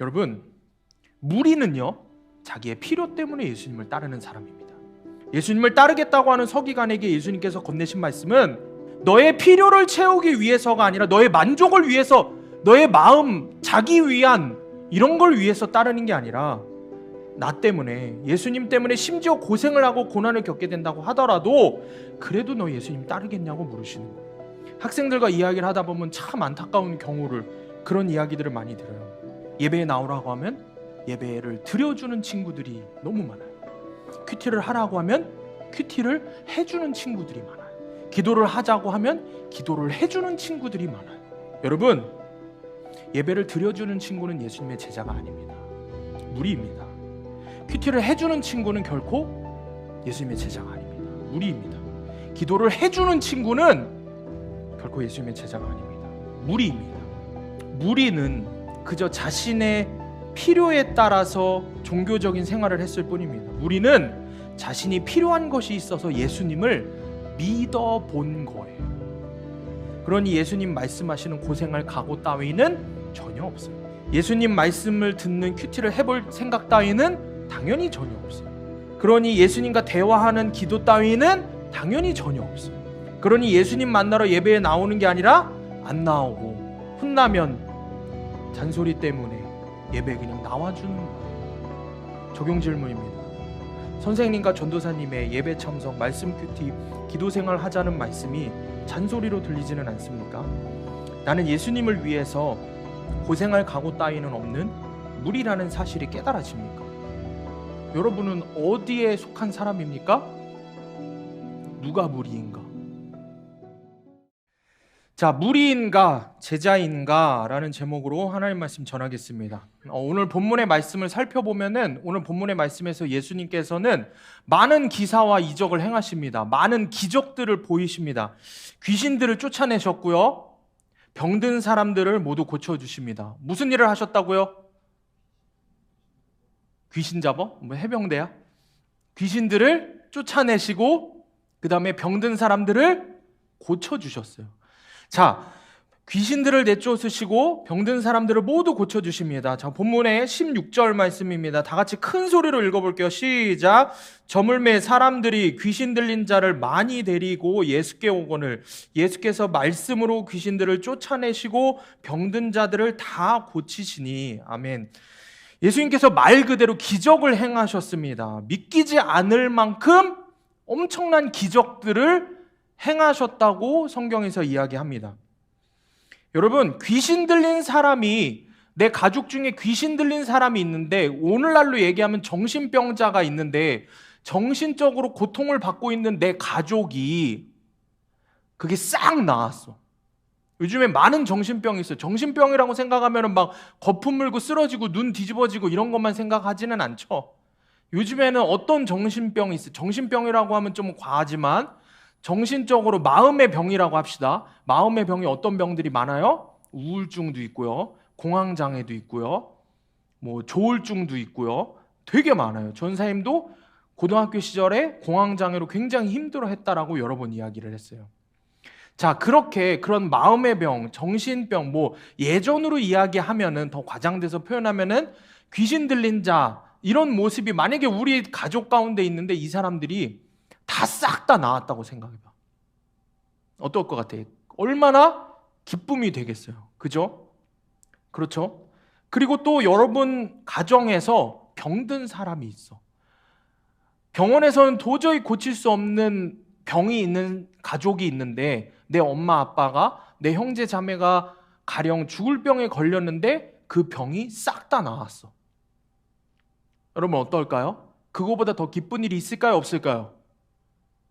여러분, 무리는요 자기의 필요 때문에 예수님을 따르는 사람입니다. 예수님을 따르겠다고 하는 서기관에게 예수님께서 건네신 말씀은 너의 필요를 채우기 위해서가 아니라 너의 만족을 위해서, 너의 마음, 자기 위안 이런 걸 위해서 따르는 게 아니라 나 때문에, 예수님 때문에 심지어 고생을 하고 고난을 겪게 된다고 하더라도 그래도 너 예수님 따르겠냐고 물으시는 거예요. 학생들과 이야기를 하다 보면 참 안타까운 경우를, 그런 이야기들을 많이 들어요. 예배에 나오라고 하면 예배를 드려주는 친구들이 너무 많아요. 큐티를 하라고 하면 큐티를 해주는 친구들이 많아요. 기도를 하자고 하면 기도를 해주는 친구들이 많아요. 여러분, 예배를 드려주는 친구는 예수님의 제자가 아닙니다. 무리입니다. 큐티를 해주는 친구는 결코 예수님의 제자가 아닙니다. 무리입니다. 기도를 해주는 친구는 결코 예수님의 제자가 아닙니다. 무리입니다. 무리는 그저 자신의 필요에 따라서 종교적인 생활을 했을 뿐입니다. 무리는 자신이 필요한 것이 있어서 예수님을 믿어본 거예요. 그러니 예수님 말씀하시는 고생할 각오 따위는 전혀 없어요. 예수님 말씀을 듣는 큐티를 해볼 생각 따위는 당연히 전혀 없어요. 그러니 예수님과 대화하는 기도 따위는 당연히 전혀 없어요. 그러니 예수님 만나러 예배에 나오는 게 아니라 안 나오고, 혼나면 잔소리 때문에 예배 그냥 나와주는 거예요. 적용 질문입니다. 선생님과 전도사님의 예배 참석, 말씀 큐티, 기도 생활 하자는 말씀이 잔소리로 들리지는 않습니까? 나는 예수님을 위해서 고생할 각오 따위는 없는 무리라는 사실이 깨달아집니까? 여러분은 어디에 속한 사람입니까? 누가 무리인가? 자, 무리인가 제자인가 라는 제목으로 하나님 말씀 전하겠습니다. 오늘 본문의 말씀을 살펴보면은, 오늘 본문의 말씀에서 예수님께서는 많은 기사와 이적을 행하십니다. 많은 기적들을 보이십니다. 귀신들을 쫓아내셨고요, 병든 사람들을 모두 고쳐주십니다. 무슨 일을 하셨다고요? 귀신 잡아? 뭐 해병대야? 귀신들을 쫓아내시고 그 다음에 병든 사람들을 고쳐주셨어요. 자, 귀신들을 내쫓으시고 병든 사람들을 모두 고쳐주십니다. 자, 본문의 16절 말씀입니다. 다 같이 큰 소리로 읽어볼게요. 시작. 저물매 사람들이 귀신 들린 자를 많이 데리고 예수께 오거늘 예수께서 말씀으로 귀신들을 쫓아내시고 병든 자들을 다 고치시니. 아멘. 예수님께서 말 그대로 기적을 행하셨습니다. 믿기지 않을 만큼 엄청난 기적들을 행하셨다고 성경에서 이야기합니다. 여러분, 귀신 들린 사람이, 내 가족 중에 귀신 들린 사람이 있는데, 오늘날로 얘기하면 정신병자가 있는데 정신적으로 고통을 받고 있는 내 가족이 그게 싹 나았어. 요즘에 많은 정신병이 있어요. 정신병이라고 생각하면 막 거품 물고 쓰러지고 눈 뒤집어지고 이런 것만 생각하지는 않죠. 요즘에는 어떤 정신병이 있어요. 정신병이라고 하면 좀 과하지만 정신적으로 마음의 병이라고 합시다. 마음의 병이 어떤 병들이 많아요? 우울증도 있고요, 공황장애도 있고요, 뭐 조울증도 있고요. 되게 많아요. 전사님도 고등학교 시절에 공황장애로 굉장히 힘들어했다라고 여러 번 이야기를 했어요. 자, 그렇게 그런 마음의 병, 정신병, 뭐 예전으로 이야기하면은, 더 과장돼서 표현하면은 귀신 들린 자, 이런 모습이 만약에 우리 가족 가운데 있는데 이 사람들이 다 싹 다 나았다고 생각해봐. 어떨 것 같아? 얼마나 기쁨이 되겠어요. 그죠? 그렇죠? 그리고 또 여러분 가정에서 병든 사람이 있어. 병원에서는 도저히 고칠 수 없는 병이 있는 가족이 있는데, 내 엄마 아빠가, 내 형제 자매가 가령 죽을 병에 걸렸는데 그 병이 싹 다 나았어. 여러분 어떨까요? 그거보다 더 기쁜 일이 있을까요? 없을까요?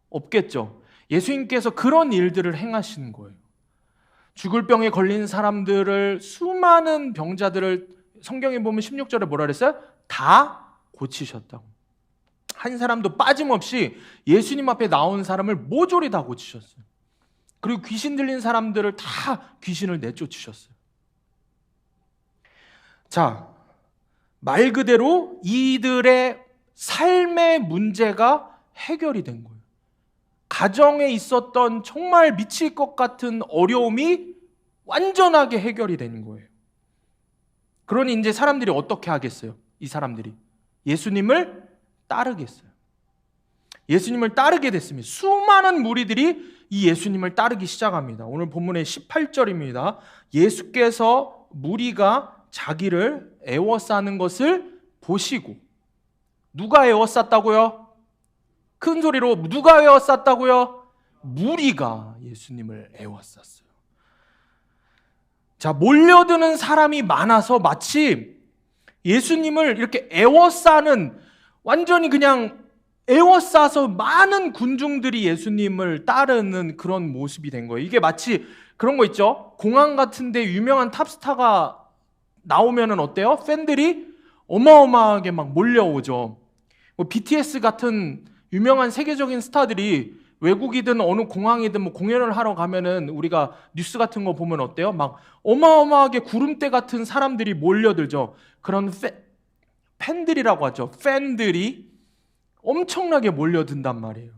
없겠죠. 예수님께서 그런 일들을 행하시는 거예요. 죽을 병에 걸린 사람들을, 수많은 병자들을 성경에 보면 16절에 뭐라 그랬어요? 다 고치셨다고. 한 사람도 빠짐없이 예수님 앞에 나온 사람을 모조리 다 고치셨어요. 그리고 귀신 들린 사람들을 다 귀신을 내쫓으셨어요. 자, 말 그대로 이들의 삶의 문제가 해결이 된 거예요. 가정에 있었던 정말 미칠 것 같은 어려움이 완전하게 해결이 된 거예요. 그러니 이제 사람들이 어떻게 하겠어요? 이 사람들이 예수님을 따르겠어요. 예수님을 따르게 됐습니다. 수많은 무리들이 이 예수님을 따르기 시작합니다. 오늘 본문의 18절입니다. 예수께서 무리가 자기를 애워싸는 것을 보시고, 누가 애워쌌다고요? 큰 소리로, 누가 애워쌌다고요? 무리가 예수님을 애워쌌어요. 자, 몰려드는 사람이 많아서 마치 예수님을 이렇게 애워싸는, 완전히 그냥 애워싸서 많은 군중들이 예수님을 따르는 그런 모습이 된 거예요. 이게 마치 그런 거 있죠? 공항 같은데 유명한 탑스타가 나오면은 어때요? 팬들이 어마어마하게 막 몰려오죠. 뭐 BTS 같은 유명한 세계적인 스타들이 외국이든 어느 공항이든 뭐 공연을 하러 가면은 우리가 뉴스 같은 거 보면 어때요? 막 어마어마하게 구름대 같은 사람들이 몰려들죠. 그런 팬들이라고 하죠. 팬들이 엄청나게 몰려든단 말이에요.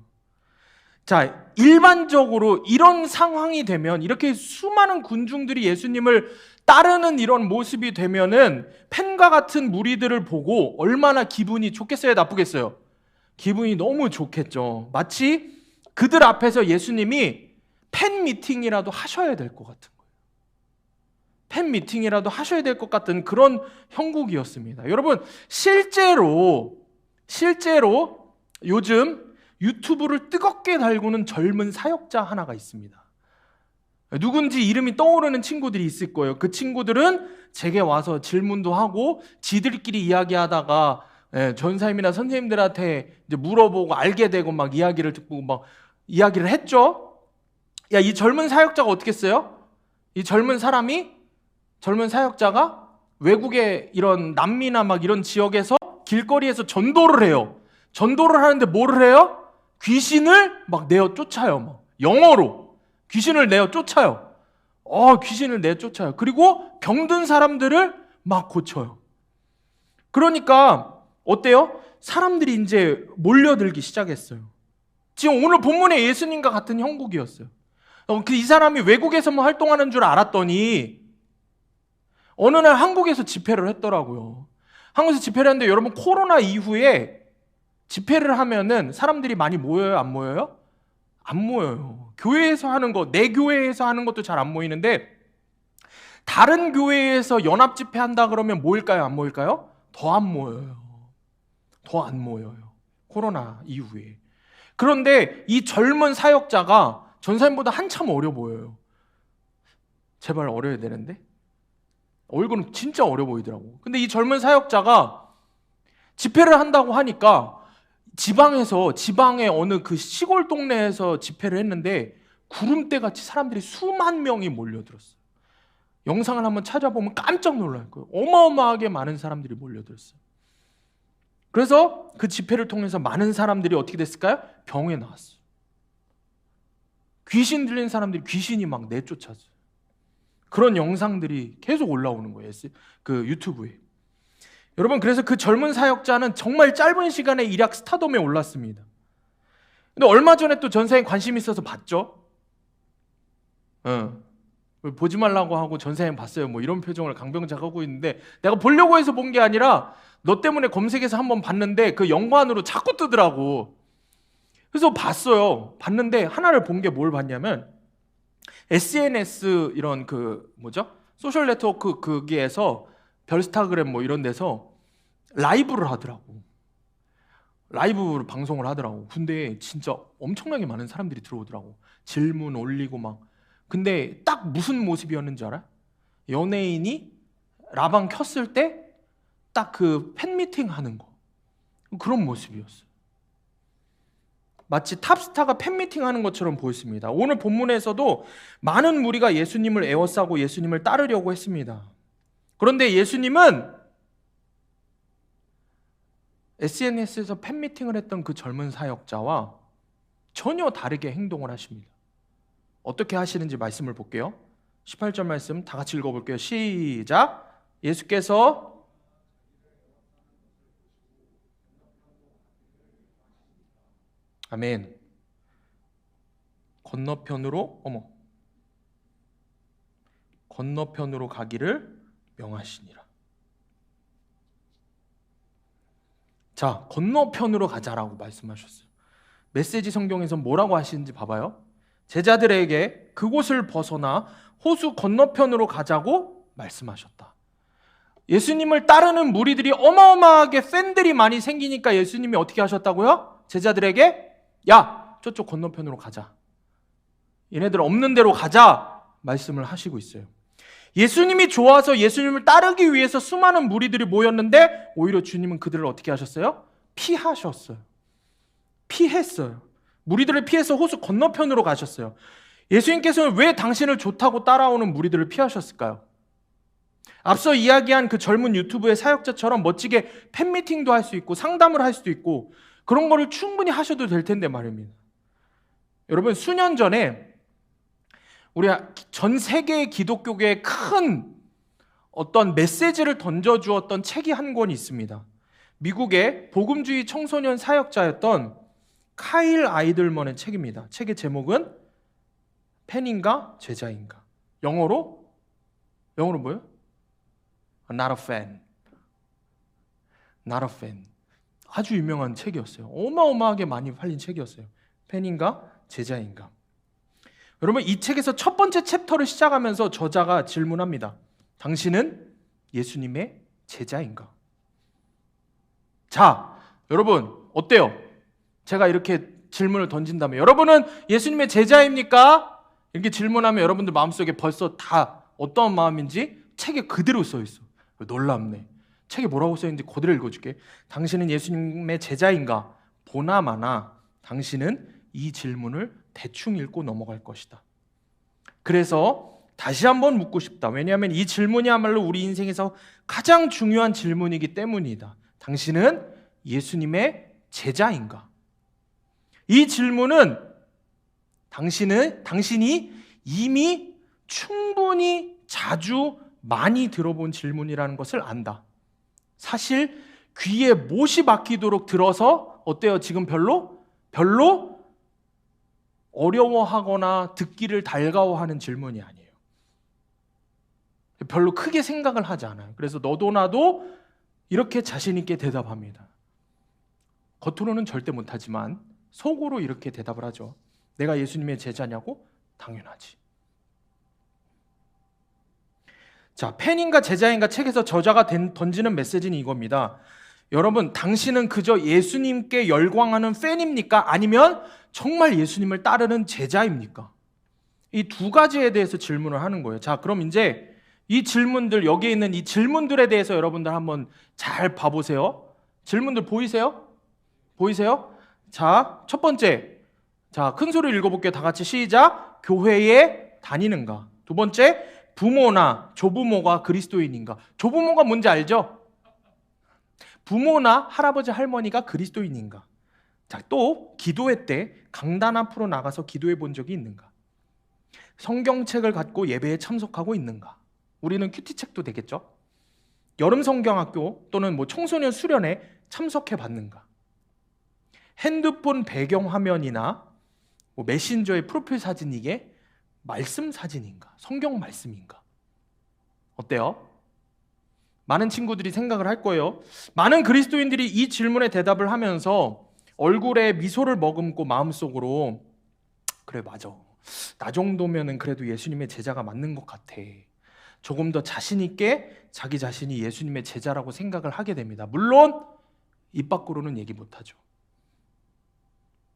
자, 일반적으로 이런 상황이 되면, 이렇게 수많은 군중들이 예수님을 따르는 이런 모습이 되면은 팬과 같은 무리들을 보고 얼마나 기분이 좋겠어요, 나쁘겠어요? 기분이 너무 좋겠죠. 마치 그들 앞에서 예수님이 팬 미팅이라도 하셔야 될 것 같은 거예요. 팬 미팅이라도 하셔야 될 것 같은 그런 형국이었습니다. 여러분, 실제로 요즘 유튜브를 뜨겁게 달구는 젊은 사역자 하나가 있습니다. 누군지 이름이 떠오르는 친구들이 있을 거예요. 그 친구들은 제게 와서 질문도 하고 지들끼리 이야기하다가 전사님이나 선생님들한테 이제 물어보고 알게 되고 막 이야기를 듣고 막 이야기를 했죠. 야, 이 젊은 사역자가 어떻게 했어요? 이 젊은 사역자가 외국의 이런 남미나 막 이런 지역에서 길거리에서 전도를 해요. 전도를 하는데 뭐를 해요? 귀신을 막 내어 쫓아요. 막 영어로 귀신을 내어 쫓아요. 귀신을 내어 쫓아요. 그리고 병든 사람들을 막 고쳐요. 그러니까 어때요? 사람들이 이제 몰려들기 시작했어요. 지금 오늘 본문의 예수님과 같은 형국이었어요. 이 사람이 외국에서만 활동하는 줄 알았더니 어느 날 한국에서 집회를 했더라고요. 한국에서 집회를 했는데 여러분, 코로나 이후에 집회를 하면은 사람들이 많이 모여요? 안 모여요? 안 모여요. 교회에서 하는 거, 내 교회에서 하는 것도 잘 안 모이는데 다른 교회에서 연합 집회 한다 그러면 모일까요? 안 모일까요? 더 안 모여요. 더 안 모여요. 코로나 이후에. 그런데 이 젊은 사역자가 전사님보다 한참 어려 보여요. 제발 어려야 되는데? 얼굴은 진짜 어려 보이더라고. 근데 이 젊은 사역자가 집회를 한다고 하니까 지방의 어느 그 시골 동네에서 집회를 했는데 구름대같이 사람들이 수만 명이 몰려들었어요. 영상을 한번 찾아보면 깜짝 놀랄 거예요. 어마어마하게 많은 사람들이 몰려들었어요. 그래서 그 집회를 통해서 많은 사람들이 어떻게 됐을까요? 병에 나왔어요. 귀신 들린 사람들이 귀신이 막 내쫓았어요. 그런 영상들이 계속 올라오는 거예요. 그 유튜브에. 여러분, 그래서 그 젊은 사역자는 정말 짧은 시간에 일약 스타덤에 올랐습니다. 근데 얼마 전에 또 전사에 관심 있어서 봤죠? 보지 말라고 하고 전사님 봤어요. 뭐 이런 표정을 강병자가 하고 있는데, 내가 보려고 해서 본 게 아니라 너 때문에 검색해서 한번 봤는데 그 연관으로 자꾸 뜨더라고. 그래서 봤어요. 봤는데 하나를 본 게 뭘 봤냐면, SNS 이런 소셜 네트워크 거기에서 별스타그램 뭐 이런 데서 라이브를 하더라고. 라이브로 방송을 하더라고. 근데 진짜 엄청나게 많은 사람들이 들어오더라고. 질문 올리고 막. 근데 딱 무슨 모습이었는지 알아? 연예인이 라방 켰을 때 딱 그 팬미팅 하는 거. 그런 모습이었어요. 마치 탑스타가 팬미팅 하는 것처럼 보였습니다. 오늘 본문에서도 많은 무리가 예수님을 에워싸고 예수님을 따르려고 했습니다. 그런데 예수님은 SNS에서 팬미팅을 했던 그 젊은 사역자와 전혀 다르게 행동을 하십니다. 어떻게 하시는지 말씀을 볼게요. 18절 말씀 다 같이 읽어볼게요. 시작. 예수께서 아멘. 건너편으로 가기를 명하시니라. 자, 건너편으로 가자라고 말씀하셨어요. 메시지 성경에서 뭐라고 하시는지 봐봐요. 제자들에게 그곳을 벗어나 호수 건너편으로 가자고 말씀하셨다. 예수님을 따르는 무리들이 어마어마하게 팬들이 많이 생기니까 예수님이 어떻게 하셨다고요? 제자들에게 야, 저쪽 건너편으로 가자. 얘네들 없는 데로 가자 말씀을 하시고 있어요. 예수님이 좋아서 예수님을 따르기 위해서 수많은 무리들이 모였는데 오히려 주님은 그들을 어떻게 하셨어요? 피하셨어요. 피했어요. 무리들을 피해서 호수 건너편으로 가셨어요. 예수님께서는 왜 당신을 좋다고 따라오는 무리들을 피하셨을까요? 앞서 이야기한 그 젊은 유튜브의 사역자처럼 멋지게 팬미팅도 할 수 있고 상담을 할 수도 있고 그런 거를 충분히 하셔도 될 텐데 말입니다. 여러분, 수년 전에 우리 전 세계의 기독교계에 큰 어떤 메시지를 던져주었던 책이 한 권이 있습니다. 미국의 복음주의 청소년 사역자였던 카일 아이들먼의 책입니다. 책의 제목은 팬인가 제자인가. 영어로 뭐예요? Not a fan. Not a fan. 아주 유명한 책이었어요. 어마어마하게 많이 팔린 책이었어요. 팬인가 제자인가. 여러분, 이 책에서 첫 번째 챕터를 시작하면서 저자가 질문합니다. 당신은 예수님의 제자인가? 자, 여러분 어때요? 제가 이렇게 질문을 던진다면 여러분은 예수님의 제자입니까? 이렇게 질문하면 여러분들 마음속에 벌써 다 어떤 마음인지 책에 그대로 써 있어. 놀랍네. 책에 뭐라고 써 있는지 그대로 읽어줄게. 당신은 예수님의 제자인가? 보나마나 당신은 이 질문을 대충 읽고 넘어갈 것이다. 그래서 다시 한번 묻고 싶다. 왜냐하면 이 질문이야말로 우리 인생에서 가장 중요한 질문이기 때문이다. 당신은 예수님의 제자인가? 이 질문은 당신이 이미 충분히 자주 많이 들어본 질문이라는 것을 안다. 사실 귀에 못이 박히도록 들어서 어때요? 지금 별로 어려워하거나 듣기를 달가워하는 질문이 아니에요. 별로 크게 생각을 하지 않아요. 그래서 너도 나도 이렇게 자신 있게 대답합니다. 겉으로는 절대 못하지만 속으로 이렇게 대답을 하죠. 내가 예수님의 제자냐고? 당연하지. 자, 팬인가 제자인가 책에서 저자가 던지는 메시지는 이겁니다. 여러분, 당신은 그저 예수님께 열광하는 팬입니까? 아니면 정말 예수님을 따르는 제자입니까? 이 두 가지에 대해서 질문을 하는 거예요. 자, 그럼 이제 이 질문들, 여기에 있는 이 질문들에 대해서 여러분들 한번 잘 봐보세요. 질문들 보이세요? 자, 첫 번째. 자, 큰 소리로 읽어볼게요. 다 같이 시작. 교회에 다니는가? 두 번째, 부모나 조부모가 그리스도인인가? 조부모가 뭔지 알죠? 부모나 할아버지 할머니가 그리스도인인가? 자, 또 기도회 때 강단 앞으로 나가서 기도해 본 적이 있는가? 성경책을 갖고 예배에 참석하고 있는가? 우리는 큐티책도 되겠죠? 여름 성경학교 또는 청소년 수련회 참석해 봤는가? 핸드폰 배경 화면이나 메신저의 프로필 사진이 이게 말씀 사진인가? 성경 말씀인가? 어때요? 많은 친구들이 생각을 할 거예요. 많은 그리스도인들이 이 질문에 대답을 하면서 얼굴에 미소를 머금고 마음속으로 그래, 맞아. 나 정도면은 그래도 예수님의 제자가 맞는 것 같아. 조금 더 자신 있게 자기 자신이 예수님의 제자라고 생각을 하게 됩니다. 물론 입 밖으로는 얘기 못하죠.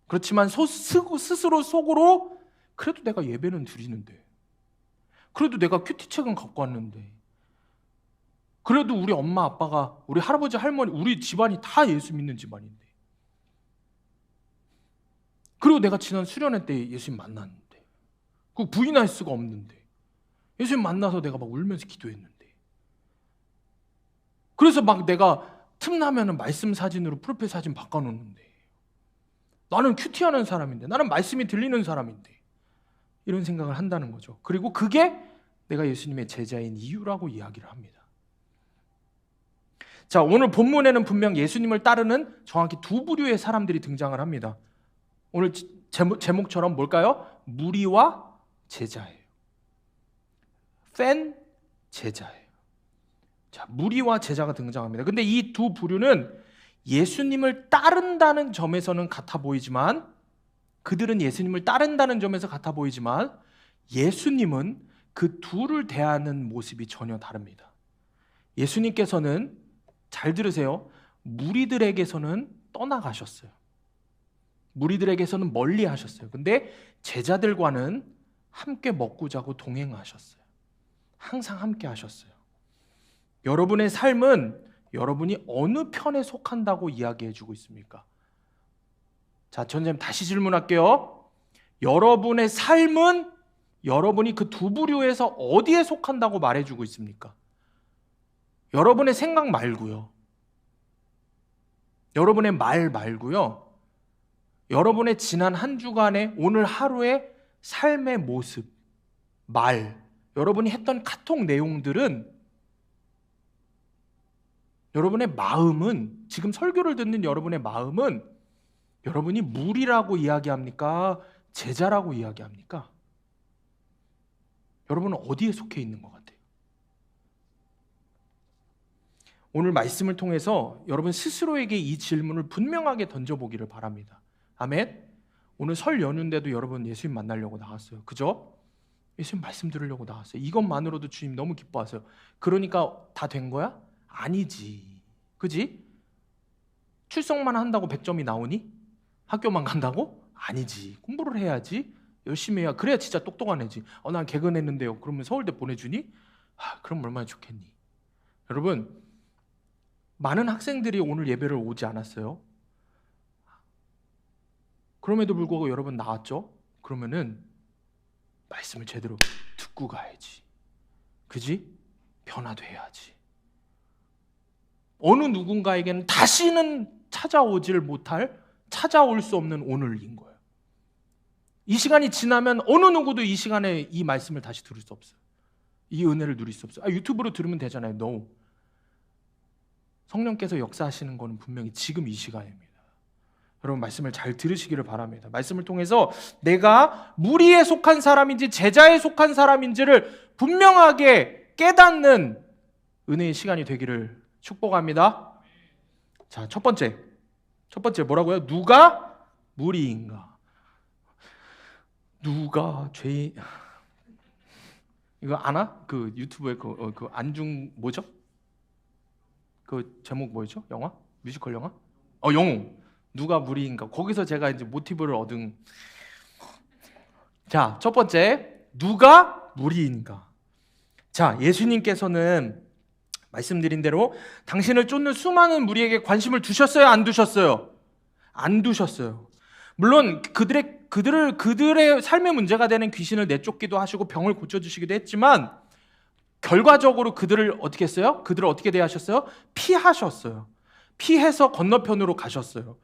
그렇지만 스스로 속으로 그래도 내가 예배는 드리는데, 그래도 내가 큐티책은 갖고 왔는데, 그래도 우리 엄마 아빠가, 우리 할아버지 할머니, 우리 집안이 다 예수 믿는 집안인데, 그리고 내가 지난 수련회 때 예수님 만났는데, 그거 부인할 수가 없는데, 예수님 만나서 내가 막 울면서 기도했는데, 그래서 막 내가 틈나면은 말씀 사진으로 프로필 사진 바꿔놓는데, 나는 큐티하는 사람인데, 나는 말씀이 들리는 사람인데, 이런 생각을 한다는 거죠. 그리고 그게 내가 예수님의 제자인 이유라고 이야기를 합니다. 자, 오늘 본문에는 분명 예수님을 따르는 정확히 두 부류의 사람들이 등장을 합니다. 오늘 제목처럼 뭘까요? 무리와 제자예요. 팬, 제자예요. 자, 무리와 제자가 등장합니다. 근데 이 두 부류는 예수님을 따른다는 점에서는 같아 보이지만, 그들은 예수님을 따른다는 점에서 같아 보이지만 예수님은 그 둘을 대하는 모습이 전혀 다릅니다. 예수님께서는, 잘 들으세요, 무리들에게서는 떠나가셨어요. 무리들에게서는 멀리 하셨어요. 근데 제자들과는 함께 먹고 자고 동행하셨어요. 항상 함께 하셨어요. 여러분의 삶은 여러분이 어느 편에 속한다고 이야기해 주고 있습니까? 자, 선생님 다시 질문할게요. 여러분의 삶은 여러분이 그 두 부류에서 어디에 속한다고 말해주고 있습니까? 여러분의 생각 말고요. 여러분의 말 말고요. 여러분의 지난 한 주간의, 오늘 하루의 삶의 모습, 말, 여러분이 했던 카톡 내용들은, 여러분의 마음은, 지금 설교를 듣는 여러분의 마음은 여러분이 무리라고 이야기합니까? 제자라고 이야기합니까? 여러분은 어디에 속해 있는 것 같아요? 오늘 말씀을 통해서 여러분 스스로에게 이 질문을 분명하게 던져보기를 바랍니다. 아멘. 오늘 설 연휴인데도 여러분 예수님 만나려고 나왔어요. 그죠? 예수님 말씀 들으려고 나왔어요. 이것만으로도 주님 너무 기뻐하세요. 그러니까 다 된 거야? 아니지. 그지? 출석만 한다고 100점이 나오니? 학교만 간다고? 아니지. 공부를 해야지. 열심히 해야, 그래야 진짜 똑똑한 애지. 난 개근했는데요. 그러면 서울대 보내주니? 그럼 얼마나 좋겠니? 여러분, 많은 학생들이 오늘 예배를 오지 않았어요. 그럼에도 불구하고 여러분 나왔죠? 그러면은 말씀을 제대로 듣고 가야지. 그지? 변화돼야지. 어느 누군가에게는 다시는 찾아올 수 없는 오늘인 거예요. 이 시간이 지나면 어느 누구도 이 시간에 이 말씀을 다시 들을 수 없어요. 이 은혜를 누릴 수 없어요. 유튜브로 들으면 되잖아요. No. 성령께서 역사하시는 것은 분명히 지금 이 시간입니다. 여러분 말씀을 잘 들으시기를 바랍니다. 말씀을 통해서 내가 무리에 속한 사람인지 제자에 속한 사람인지를 분명하게 깨닫는 은혜의 시간이 되기를 축복합니다. 자, 첫 번째 뭐라고요? 누가 무리인가? 누가 죄인? 이거 아나? 그 유튜브에 그 안중 뭐죠? 그 제목 뭐였죠? 영화? 뮤지컬 영화? 영웅. 누가 무리인가? 거기서 제가 이제 모티브를 얻은. 자, 첫 번째, 누가 무리인가? 자, 예수님께서는 말씀드린 대로 당신을 쫓는 수많은 무리에게 관심을 두셨어요? 안 두셨어요? 안 두셨어요. 물론 그들의 삶의 문제가 되는 귀신을 내쫓기도 하시고 병을 고쳐주시기도 했지만 결과적으로 그들을 어떻게 했어요? 그들을 어떻게 대하셨어요? 피하셨어요. 피해서 건너편으로 가셨어요.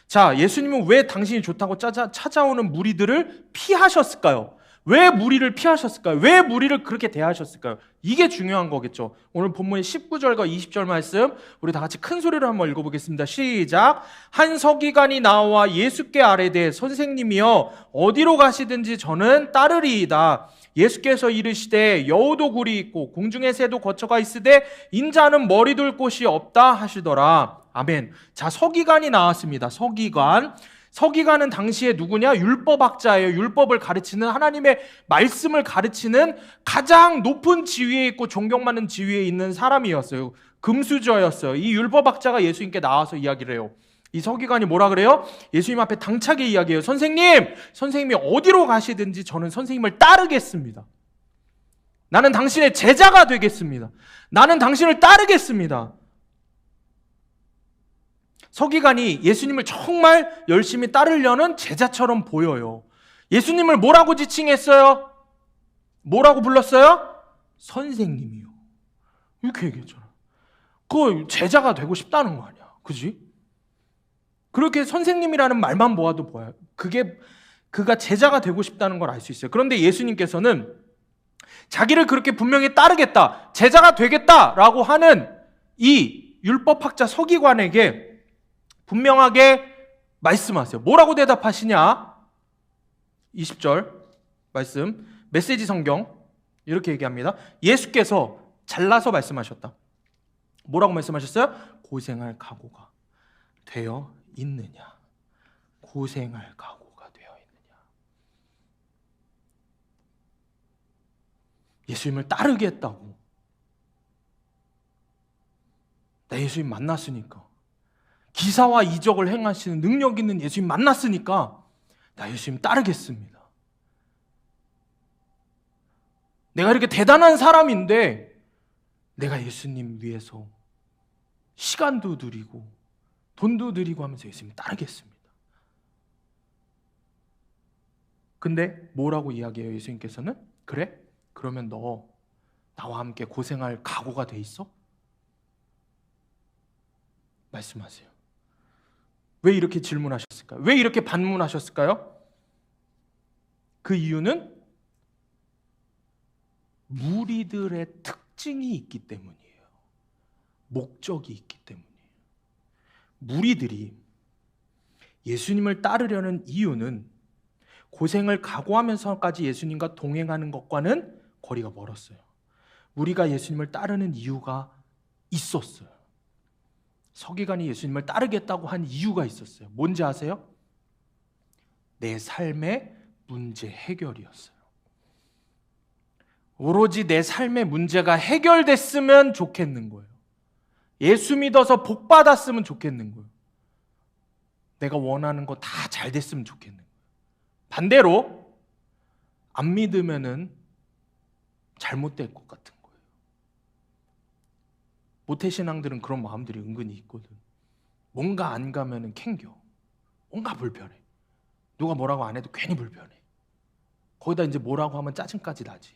자, 예수님은 왜 당신이 좋다고 찾아오는 무리들을 피하셨을까요? 왜 무리를 피하셨을까요? 왜 무리를 그렇게 대하셨을까요? 이게 중요한 거겠죠. 오늘 본문의 19절과 20절 말씀 우리 다 같이 큰 소리로 한번 읽어보겠습니다. 시작. 한 서기관이 나와 예수께 아뢰되 선생님이여 어디로 가시든지 저는 따르리이다. 예수께서 이르시되 여우도 굴이 있고 공중의 새도 거처가 있으되 인자는 머리 둘 곳이 없다 하시더라. 아멘. 자, 서기관이 나왔습니다. 서기관은 당시에 누구냐? 율법학자예요. 율법을 가르치는, 하나님의 말씀을 가르치는 가장 높은 지위에 있고 존경받는 지위에 있는 사람이었어요. 금수저였어요. 이 율법학자가 예수님께 나와서 이야기를 해요. 이 서기관이 뭐라 그래요? 예수님 앞에 당차게 이야기해요. 선생님이 어디로 가시든지 저는 선생님을 따르겠습니다. 나는 당신의 제자가 되겠습니다. 나는 당신을 따르겠습니다. 서기관이 예수님을 정말 열심히 따르려는 제자처럼 보여요. 예수님을 뭐라고 지칭했어요? 뭐라고 불렀어요? 선생님이요. 이렇게 얘기했잖아. 그 제자가 되고 싶다는 거 아니야. 그지? 그렇게 선생님이라는 말만 모아도 보여요. 그가 제자가 되고 싶다는 걸 알 수 있어요. 그런데 예수님께서는 자기를 그렇게 분명히 따르겠다, 제자가 되겠다라고 하는 이 율법학자 서기관에게 분명하게 말씀하세요. 뭐라고 대답하시냐? 20절 말씀, 메시지 성경 이렇게 얘기합니다. 예수께서 잘라서 말씀하셨다. 뭐라고 말씀하셨어요? 고생할 각오가. 되어 있느냐? 고생할 각오가 되어 있느냐? 예수님을 따르겠다고. 나 예수님 만났으니까. 기사와 이적을 행하시는 능력 있는 예수님 만났으니까 나 예수님 따르겠습니다. 내가 이렇게 대단한 사람인데 내가 예수님 위해서 시간도 드리고 돈도 드리고 하면서 예수님 따르겠습니다. 근데 뭐라고 이야기해요? 예수님께서는 그래? 그러면 너 나와 함께 고생할 각오가 돼 있어? 말씀하세요. 왜 이렇게 질문하셨을까요? 왜 이렇게 반문하셨을까요? 그 이유는 무리들의 특징이 있기 때문이에요. 목적이 있기 때문이에요. 무리들이 예수님을 따르려는 이유는 고생을 각오하면서까지 예수님과 동행하는 것과는 거리가 멀었어요. 우리가 예수님을 따르는 이유가 있었어요. 서기관이 예수님을 따르겠다고 한 이유가 있었어요. 뭔지 아세요? 내 삶의 문제 해결이었어요. 오로지 내 삶의 문제가 해결됐으면 좋겠는 거예요. 예수 믿어서 복 받았으면 좋겠는 거예요. 내가 원하는 거 다 잘 됐으면 좋겠는 거예요. 반대로 안 믿으면은 잘못될 것 같은 거예요. 모태신앙들은 그런 마음들이 은근히 있거든. 뭔가 안 가면은 캥겨. 뭔가 불편해. 누가 뭐라고 안 해도 괜히 불편해. 거기다 이제 뭐라고 하면 짜증까지 나지.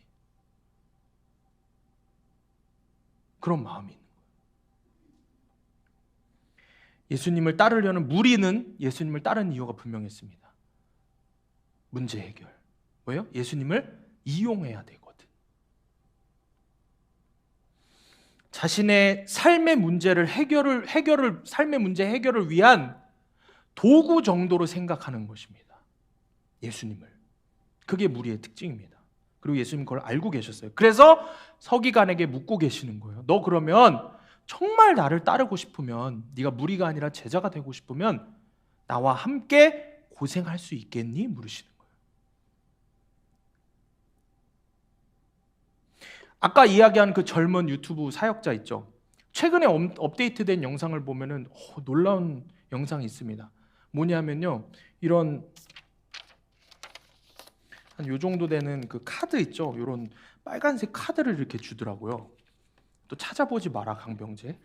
그런 마음이 있는 거예요. 예수님을 따르려는 무리는 예수님을 따르는 이유가 분명했습니다. 문제 해결. 뭐예요? 예수님을 이용해야 되거든. 자신의 삶의 문제를 삶의 문제 해결을 위한 도구 정도로 생각하는 것입니다. 예수님을. 그게 무리의 특징입니다. 그리고 예수님 그걸 알고 계셨어요. 그래서 서기관에게 묻고 계시는 거예요. 너 그러면 정말 나를 따르고 싶으면, 네가 무리가 아니라 제자가 되고 싶으면 나와 함께 고생할 수 있겠니? 물으시는 거예요. 아까 이야기한 그 젊은 유튜브 사역자 있죠. 최근에 업데이트된 영상을 보면은 놀라운 영상이 있습니다. 뭐냐면요, 이런 한 요 정도 되는 그 카드 있죠. 이런 빨간색 카드를 이렇게 주더라고요. 또 찾아보지 마라 강병재.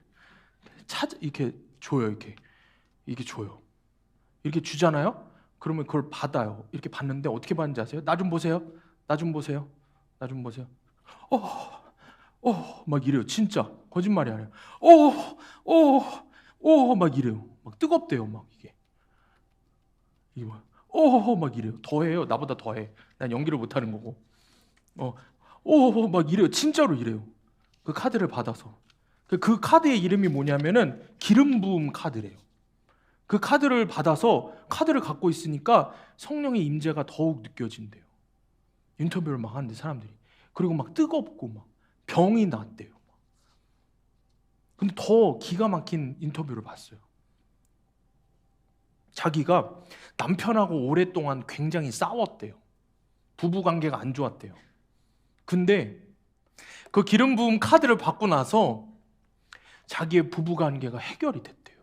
이렇게 줘요. 이렇게 줘요. 이렇게 주잖아요. 그러면 그걸 받아요. 이렇게 받는데 어떻게 받는지 아세요? 나 좀 보세요. 나 좀 보세요. 나 좀 보세요. 막 이래요. 진짜 거짓말이 아니에요. 막 이래요. 막 뜨겁대요. 막 이게 막 이래요. 더해요. 나보다 더해. 난 연기를 못하는 거고. 막 이래요. 진짜로 이래요. 그 카드를 받아서. 그 카드의 이름이 뭐냐면은 기름 부음 카드래요. 그 카드를 받아서 카드를 갖고 있으니까 성령의 임재가 더욱 느껴진대요. 인터뷰를 막 하는데 사람들이. 그리고 막 뜨겁고 막 병이 났대요. 근데 더 기가 막힌 인터뷰를 봤어요. 자기가 남편하고 오랫동안 굉장히 싸웠대요. 부부 관계가 안 좋았대요. 근데 그 기름 부음 카드를 받고 나서 자기의 부부 관계가 해결이 됐대요.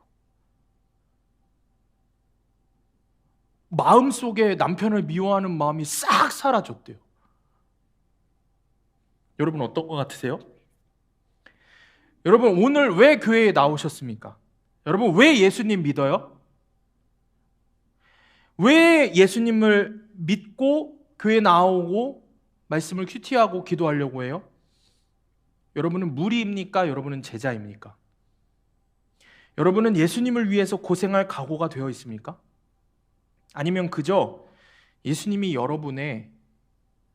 마음속에 남편을 미워하는 마음이 싹 사라졌대요. 여러분 어떤 것 같으세요? 여러분 오늘 왜 교회에 나오셨습니까? 여러분 왜 예수님 믿어요? 왜 예수님을 믿고 교회 나오고 말씀을 큐티하고 기도하려고 해요? 여러분은 무리입니까? 여러분은 제자입니까? 여러분은 예수님을 위해서 고생할 각오가 되어 있습니까? 아니면 그저 예수님이 여러분의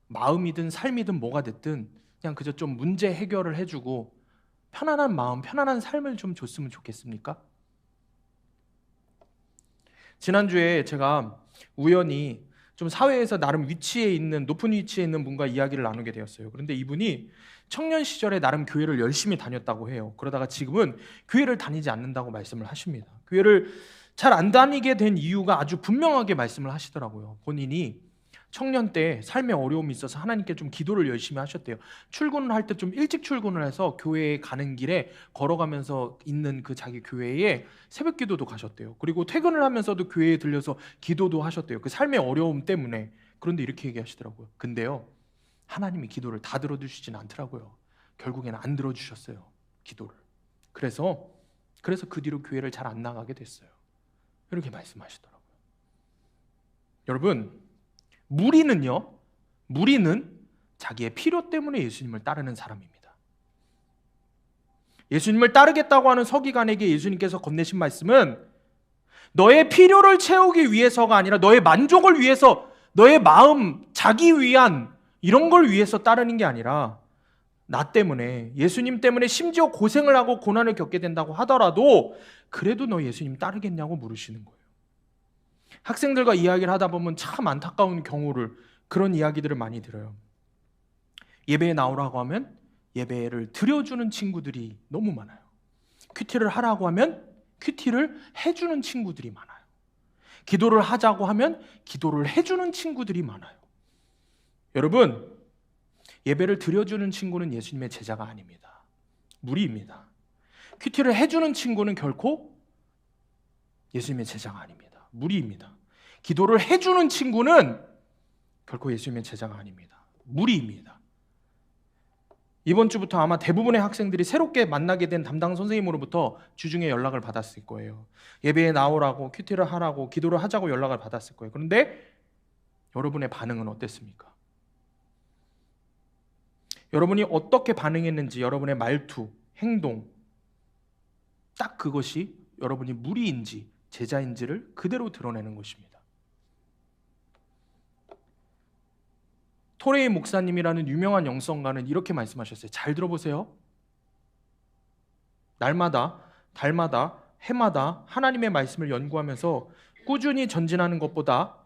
마음이든 삶이든 뭐가 됐든 그냥 그저 좀 문제 해결을 해주고 편안한 마음, 편안한 삶을 좀 줬으면 좋겠습니까? 지난주에 제가 우연히 좀 사회에서 나름 높은 위치에 있는 분과 이야기를 나누게 되었어요. 그런데 이분이 청년 시절에 나름 교회를 열심히 다녔다고 해요. 그러다가 지금은 교회를 다니지 않는다고 말씀을 하십니다. 교회를 잘 안 다니게 된 이유가 아주 분명하게 말씀을 하시더라고요. 본인이 청년 때 삶에 어려움이 있어서 하나님께 좀 기도를 열심히 하셨대요. 출근을 할 때 좀 일찍 출근을 해서 교회에 가는 길에 걸어가면서 있는 그 자기 교회에 새벽 기도도 가셨대요. 그리고 퇴근을 하면서도 교회에 들려서 기도도 하셨대요. 그 삶의 어려움 때문에. 그런데 이렇게 얘기하시더라고요. 근데요, 하나님이 기도를 다 들어주시진 않더라고요. 결국에는 안 들어주셨어요, 기도를. 그래서 그 뒤로 교회를 잘 안 나가게 됐어요. 이렇게 말씀하시더라고요. 여러분, 무리는 자기의 필요 때문에 예수님을 따르는 사람입니다. 예수님을 따르겠다고 하는 서기관에게 예수님께서 건네신 말씀은 너의 필요를 채우기 위해서가 아니라 너의 만족을 위해서, 너의 마음, 자기 위안 이런 걸 위해서 따르는 게 아니라 나 때문에, 예수님 때문에 심지어 고생을 하고 고난을 겪게 된다고 하더라도 그래도 너 예수님 따르겠냐고 물으시는 거예요. 학생들과 이야기를 하다 보면 참 안타까운 경우를, 그런 이야기들을 많이 들어요. 예배에 나오라고 하면 예배를 드려주는 친구들이 너무 많아요. 큐티를 하라고 하면 큐티를 해주는 친구들이 많아요. 기도를 하자고 하면 기도를 해주는 친구들이 많아요. 여러분, 예배를 드려주는 친구는 예수님의 제자가 아닙니다. 무리입니다. 큐티를 해주는 친구는 결코 예수님의 제자가 아닙니다. 무리입니다. 기도를 해주는 친구는 결코 예수님의 제자가 아닙니다. 무리입니다. 이번 주부터 아마 대부분의 학생들이 새롭게 만나게 된 담당 선생님으로부터 주중에 연락을 받았을 거예요. 예배에 나오라고, 큐티를 하라고, 기도를 하자고 연락을 받았을 거예요. 그런데 여러분의 반응은 어땠습니까? 여러분이 어떻게 반응했는지, 여러분의 말투, 행동, 딱 그것이 여러분이 무리인지 제자인지를 그대로 드러내는 것입니다. 토레이 목사님이라는 유명한 영성가는 이렇게 말씀하셨어요. 잘 들어보세요. 날마다, 달마다, 해마다 하나님의 말씀을 연구하면서 꾸준히 전진하는 것보다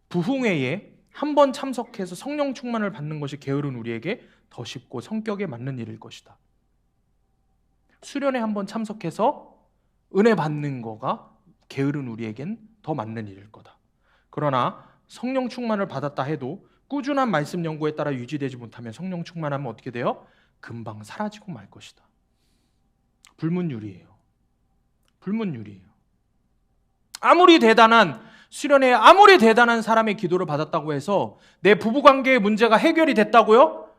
부흥회에 한 번 참석해서 성령 충만을 받는 것이 게으른 우리에게 더 쉽고 성격에 맞는 일일 것이다. 수련회 한 번 참석해서 은혜 받는 거가 게으른 우리에겐 더 맞는 일일 거다. 그러나 성령 충만을 받았다 해도 꾸준한 말씀 연구에 따라 유지되지 못하면 성령 충만하면 어떻게 돼요? 금방 사라지고 말 것이다. 불문율이에요. 불문율이에요. 아무리 대단한 수련회에 아무리 대단한 사람의 기도를 받았다고 해서 내 부부관계의 문제가 해결이 됐다고요?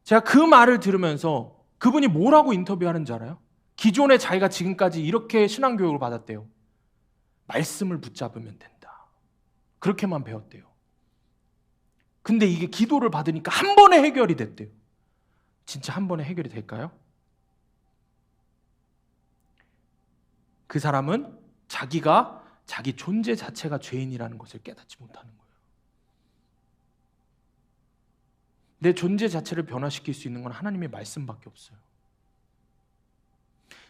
제가 그 말을 들으면서 그분이 뭐라고 인터뷰하는지 알아요? 기존에 자기가 지금까지 이렇게 신앙교육을 받았대요. 말씀을 붙잡으면 된다. 그렇게만 배웠대요. 근데 이게 기도를 받으니까 한 번에 해결이 됐대요. 진짜 한 번에 해결이 될까요? 그 사람은 자기가 자기 존재 자체가 죄인이라는 것을 깨닫지 못하는 거예요. 내 존재 자체를 변화시킬 수 있는 건 하나님의 말씀밖에 없어요.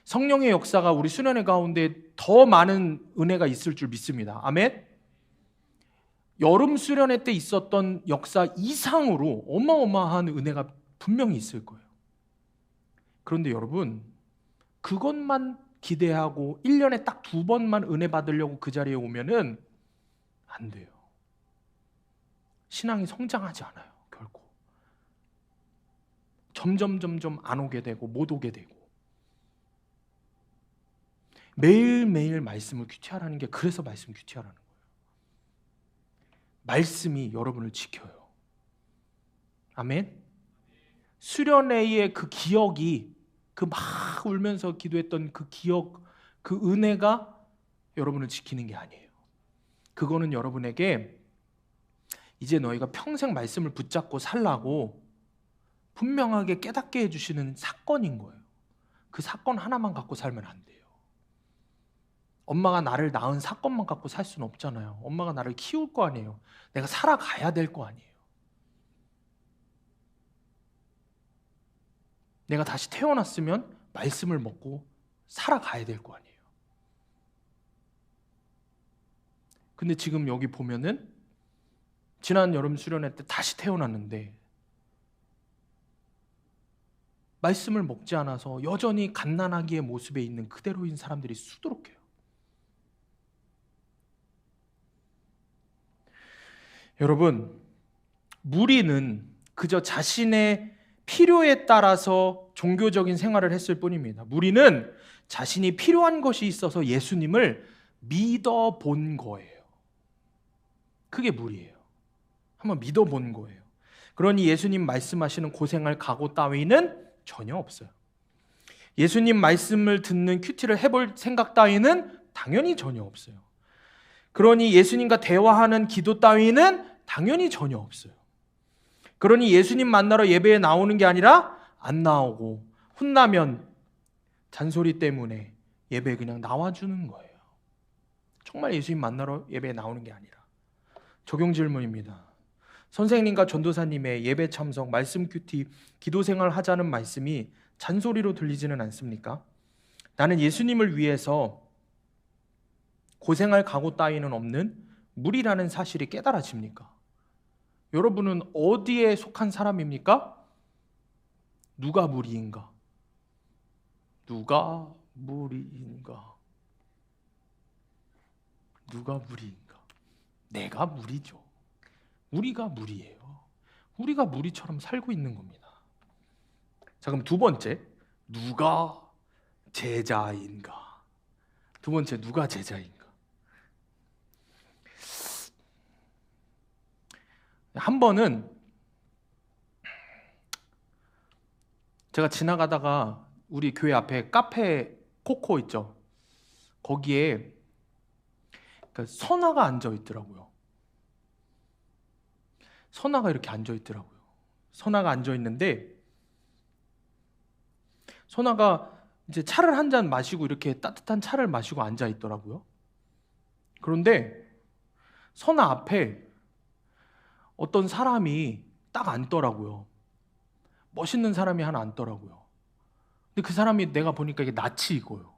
성령의 역사가 우리 수련회 가운데 더 많은 은혜가 있을 줄 믿습니다. 아멘? 여름 수련회 때 있었던 역사 이상으로 어마어마한 은혜가 분명히 있을 거예요. 그런데 여러분, 그것만 기대하고 1년에 딱 2번만 은혜 받으려고 그 자리에 오면은 안 돼요. 신앙이 성장하지 않아요, 결코. 점점 안 오게 되고 못 오게 되고. 매일매일 말씀을 큐티하라는 게 그래서 말씀 큐티하라는 거예요. 말씀이 여러분을 지켜요. 아멘? 수련회의 그 기억이, 그 막 울면서 기도했던 그 기억, 그 은혜가 여러분을 지키는 게 아니에요. 그거는 여러분에게 이제 너희가 평생 말씀을 붙잡고 살라고 분명하게 깨닫게 해주시는 사건인 거예요. 그 사건 하나만 갖고 살면 안 돼요. 엄마가 나를 낳은 사건만 갖고 살 수는 없잖아요. 엄마가 나를 키울 거 아니에요. 내가 살아가야 될 거 아니에요. 내가 다시 태어났으면 말씀을 먹고 살아가야 될 거 아니에요. 근데 지금 여기 보면은 지난 여름 수련회 때 다시 태어났는데 말씀을 먹지 않아서 여전히 갓난아기의 모습에 있는 그대로인 사람들이 수두룩해요. 여러분, 무리는 그저 자신의 필요에 따라서 종교적인 생활을 했을 뿐입니다. 무리는 자신이 필요한 것이 있어서 예수님을 믿어본 거예요. 그게 무리예요. 한번 믿어본 거예요. 그러니 예수님 말씀하시는 고생할 각오 따위는 전혀 없어요. 예수님 말씀을 듣는 큐티를 해볼 생각 따위는 당연히 전혀 없어요. 그러니 예수님과 대화하는 기도 따위는 당연히 전혀 없어요. 그러니 예수님 만나러 예배에 나오는 게 아니라 안 나오고 혼나면 잔소리 때문에 예배에 그냥 나와주는 거예요. 정말 예수님 만나러 예배에 나오는 게 아니라. 적용 질문입니다. 선생님과 전도사님의 예배 참석, 말씀 큐티, 기도 생활 하자는 말씀이 잔소리로 들리지는 않습니까? 나는 예수님을 위해서 고생할 각오 따위는 없는 무리라는 사실이 깨달아집니까? 여러분은 어디에 속한 사람입니까? 누가 무리인가? 누가 무리인가? 누가 무리인가? 내가 무리죠. 우리가 무리예요. 우리가 무리처럼 살고 있는 겁니다. 자, 그럼 두 번째, 누가 제자인가? 두 번째, 누가 제자인가? 한 번은 제가 지나가다가 우리 교회 앞에 카페 코코 있죠? 거기에 선아가 앉아 있더라고요. 선아가 이렇게 앉아 있더라고요. 선아가 앉아 있는데 선아가 이제 차를 한 잔 마시고 이렇게 따뜻한 차를 마시고 앉아 있더라고요. 그런데 선아 앞에 어떤 사람이 딱 앉더라고요. 멋있는 사람이 하나 앉더라고요. 근데 그 사람이 내가 보니까 이게 낯이 익어요.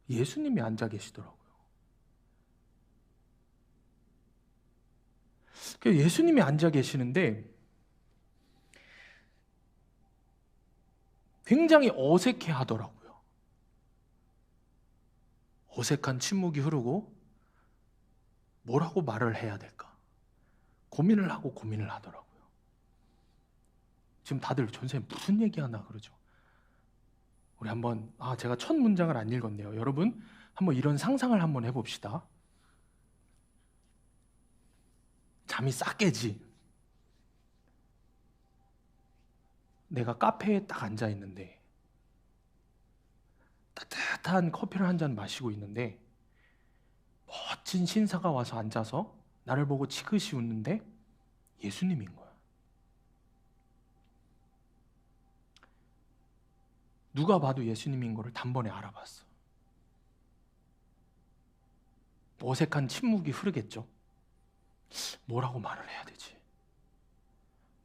예수님이 앉아 계시더라고요. 예수님이 앉아 계시는데 굉장히 어색해 하더라고요. 어색한 침묵이 흐르고 뭐라고 말을 해야 될까? 고민을 하고 고민을 하더라고요. 지금 다들 선생님 무슨 얘기하나 그러죠? 우리 한번 제가 첫 문장을 안 읽었네요. 여러분 한번 이런 상상을 한번 해봅시다. 잠이 싹 깨지. 내가 카페에 딱 앉아 있는데 따뜻한 커피를 한 잔 마시고 있는데 멋진 신사가 와서 앉아서 나를 보고 지그시 웃는데 예수님인 거야. 누가 봐도 예수님인 거를 단번에 알아봤어. 어색한 침묵이 흐르겠죠. 뭐라고 말을 해야 되지?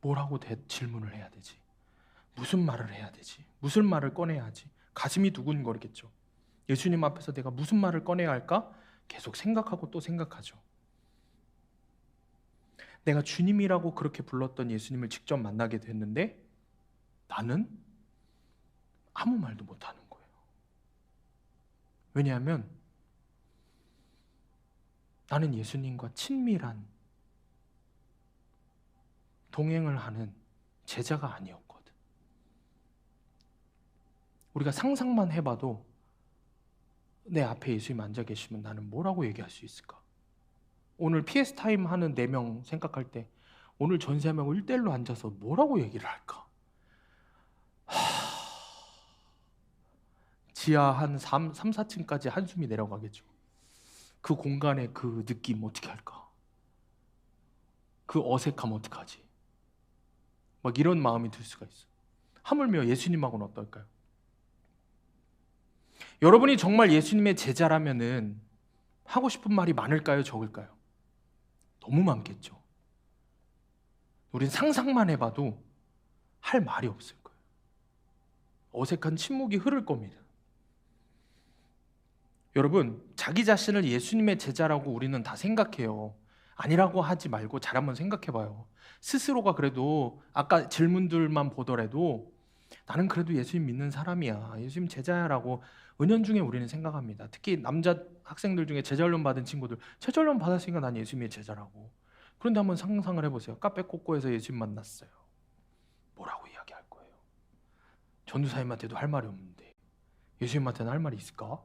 뭐라고 질문을 해야 되지? 무슨 말을 해야 되지? 무슨 말을 꺼내야 하지? 가슴이 두근거리겠죠. 예수님 앞에서 내가 무슨 말을 꺼내야 할까? 계속 생각하고 또 생각하죠. 내가 주님이라고 그렇게 불렀던 예수님을 직접 만나게 됐는데 나는 아무 말도 못하는 거예요. 왜냐하면 나는 예수님과 친밀한 동행을 하는 제자가 아니었거든. 우리가 상상만 해봐도 내 앞에 예수님 앉아 계시면 나는 뭐라고 얘기할 수 있을까? 오늘 PS 타임 하는 4명 생각할 때 오늘 전세하면 1대1로 앉아서 뭐라고 얘기를 할까? 지하 한 3, 4층까지 한숨이 내려가겠죠. 그 공간의 그 느낌 어떻게 할까? 그 어색함 어떡하지? 막 이런 마음이 들 수가 있어. 하물며 예수님하고는 어떨까요? 여러분이 정말 예수님의 제자라면은 하고 싶은 말이 많을까요? 적을까요? 너무 많겠죠. 우린 상상만 해봐도 할 말이 없을 거예요. 어색한 침묵이 흐를 겁니다. 여러분, 자기 자신을 예수님의 제자라고 우리는 다 생각해요. 아니라고 하지 말고 잘 한번 생각해봐요. 스스로가 그래도 아까 질문들만 보더라도 나는 그래도 예수님 믿는 사람이야, 예수님 제자야라고 은연중에 우리는 생각합니다. 특히 남자 학생들 중에 제자훈련 받은 친구들, 제자훈련 받았으니까 난 예수님의 제자라고. 그런데 한번 상상을 해보세요. 카페 꼬꼬에서 예수님 만났어요. 뭐라고 이야기할 거예요? 전도사님한테도 할 말이 없는데 예수님한테는 할 말이 있을까?